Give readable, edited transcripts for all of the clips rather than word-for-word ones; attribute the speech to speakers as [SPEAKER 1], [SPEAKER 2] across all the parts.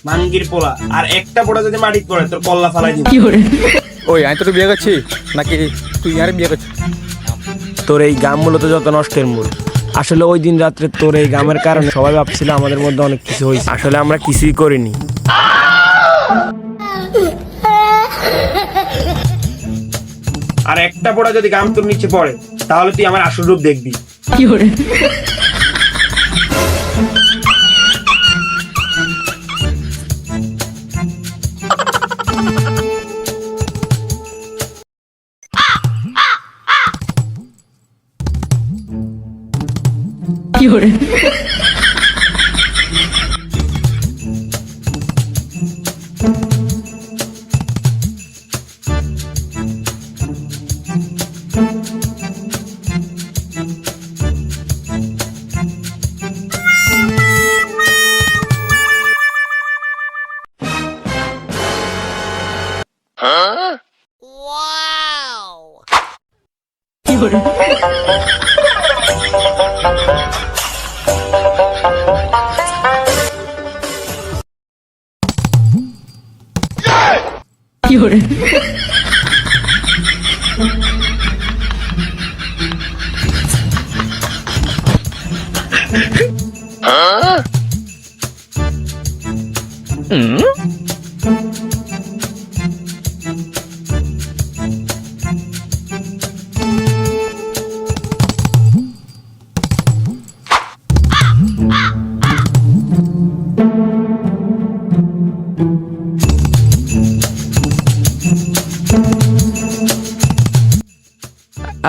[SPEAKER 1] মাঙ্গির পোলা আর একটা পোড়া যদি মাটিতে পড়ে তোর কল্লা ফালাই দিবি।
[SPEAKER 2] ওই আমি তোর বিয়ে করছি নাকি তুই আর বিয়ে করছিস?
[SPEAKER 1] তোর এই গাম মূলত যত নষ্টের মূল। আসলে ওই দিন রাত্রে তোর এই গামের কারণে সবাই ভাবছিল আমাদের মধ্যে অনেক কিছু হয়েছে, আসলে আমরা কিছুই করিনি। আর একটা পোড়া যদি গাম তোর নিচে পড়ে তাহলে তুই আমার আসল রূপ দেখবি।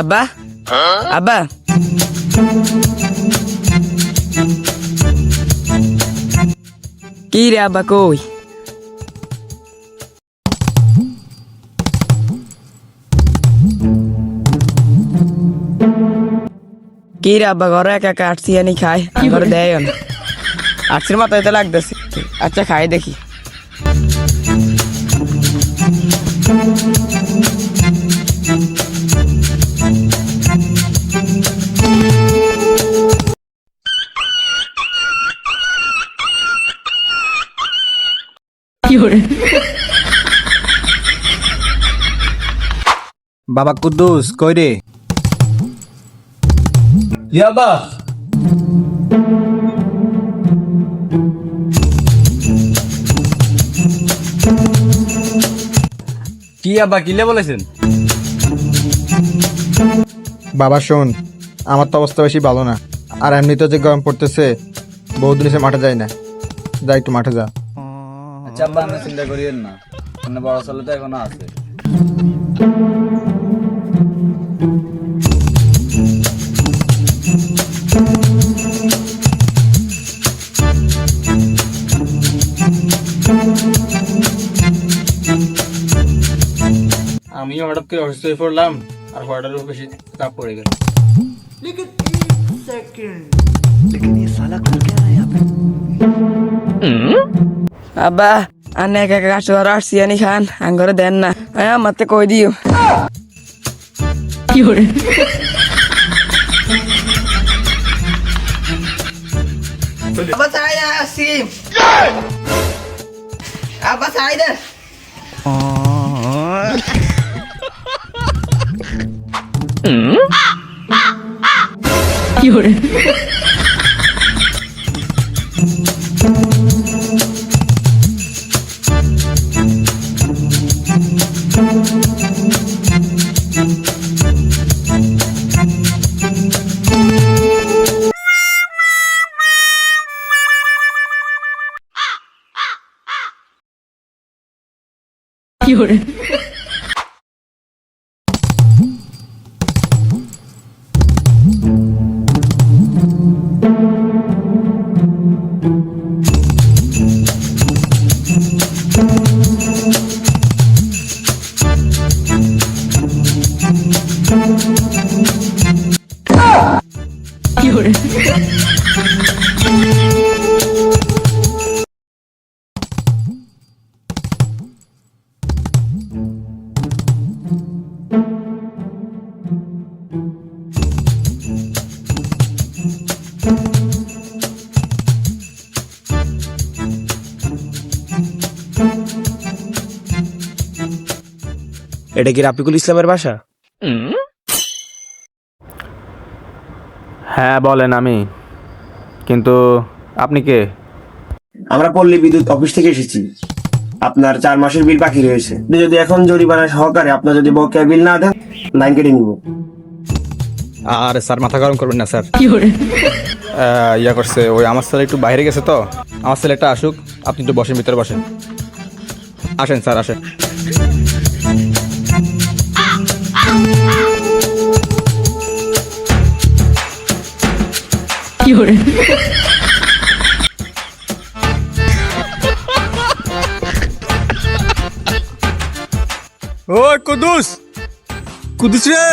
[SPEAKER 3] আব্বা আব্বা কি রে আব্বা কই? কি রে আব্বা ঘরে একা একা আটছি আনি খাই ঘরে দেয় না, আটছির মাথায় তো লাগতেছে। আচ্ছা খাই দেখি।
[SPEAKER 2] বাবা কুদ্দুস কই রে?
[SPEAKER 1] ইয়াবা
[SPEAKER 2] কি আব্বা কিলে বলেছেন?
[SPEAKER 4] বাবা শোন, আমার তো অবস্থা বেশি ভালো না, আর এমনিতেও যে গরম পড়তেছে, বহুদিন এসে মাঠে যায় না। যা একটু মাঠে যা।
[SPEAKER 2] আচ্ছা আব্বা আপনি চিন্তা করিয়েন না, মানে বড় ছেলে তো এখনো আছে।
[SPEAKER 4] আমিও হঠাৎ করে অসুস্থ হয়ে পড়লাম, আর হঠাৎ বেশি চাপ পড়ে গেল।
[SPEAKER 3] আব্বা আনে একা একা কাছে ঘরে আটছি আনি খান আঙ্গরে দেন না, আমার তো কই দিও। আব্বা ছাড়াই দে।
[SPEAKER 1] এটা কি রাফিকুল ইসলামের বাসা?
[SPEAKER 5] হ্যাঁ বলেন, আমি। কিন্তু আপনি কে?
[SPEAKER 1] আমরা পল্লী বিদ্যুৎ অফিস থেকে এসেছি। আপনার 4 মাসের বিল বাকি রয়েছে। আপনি যদি এখন জরিমানা সহকারে আপনার যদি বকেয়া বিল না দেন, লাইন কেটে নিব।
[SPEAKER 5] আর স্যার মাথা গরম করবেন না স্যার। ইয়া করছে, ওই আমার ছেলে একটু বাইরে গেছে, তো আমার ছেলেটা আসুক, আপনি একটু বসেন, ভিতরে বসেন। আসেন স্যার, আসেন।
[SPEAKER 4] ও কুদুস, কুদুস রে।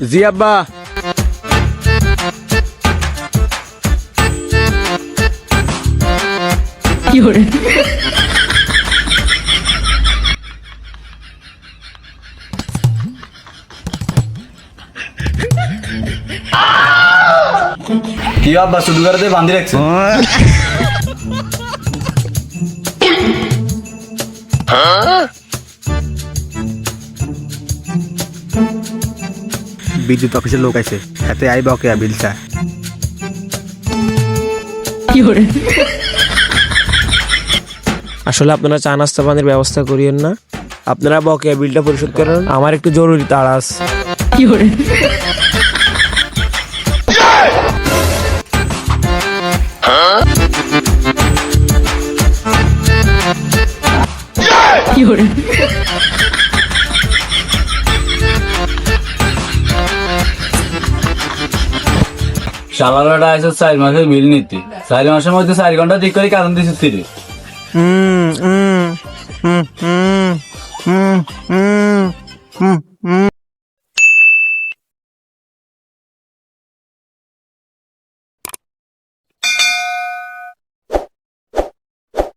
[SPEAKER 5] জি আব্বা।
[SPEAKER 2] কি আব্বা শুধু করে বান্ধি রাখছে?
[SPEAKER 5] বিদ্যুৎ অফিসের লোক আছে, এতে আই বকেয়া বিল চায়।
[SPEAKER 1] আসলে আপনারা চা নাস্তা পানির ব্যবস্থা করিয়েন না, আপনারা বকেয়া বিলটা পরিশোধ করেন। আমার একটু জরুরি তাড়া আছে।
[SPEAKER 2] শালারাটা আছে 4 মাসের বিল নিতে, 4 মাসের মধ্যে 4 ঘন্টা ঠিক করে কারণ দিছিস তুই।
[SPEAKER 4] হুম হুম হুম হুম হুম হুম হুম